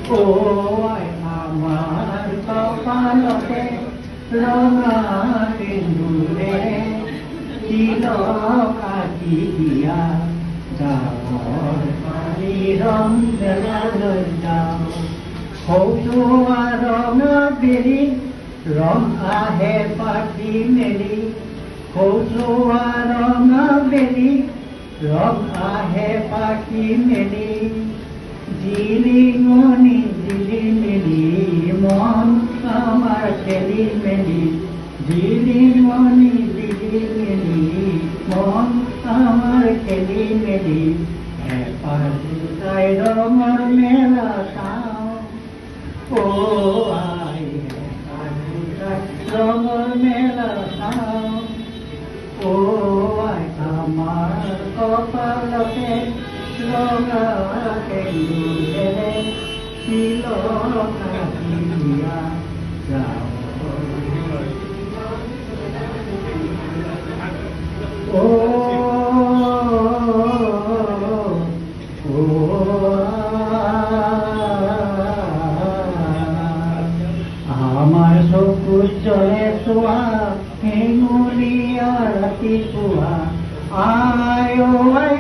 ও আই আমাৰ কপালতে ৰঙা সিন্দুৰে তিলক আঁকি দিয়া যাবৰ পাৰি ৰং মেলালৈ যাওঁ সৌজোৱা ৰঙা বেলি ৰং আহে পাতি মেলি সৌজোৱা ৰঙা বেলি ৰং আহে পাতি মেলি জিলিঙনি জিলি মেলি মন আমাৰ খেলি মেলি জিলিঙনি জিলি মেলি মন আমাৰ খেলি মেলি এপাৰ দুটাই ৰঙৰ মেলা চাওঁ ও আই এপাৰ দুটাই ৰঙৰ মেলা চাওঁ ও আই আমাৰ কপালতে ৰঙা সেন্দুৰেৰে তিলক আঁকি দিয়া যাওঁ আমাৰ চকুত জলে চোৱা হেঙুলীয়া ৰাতিপুৱা আই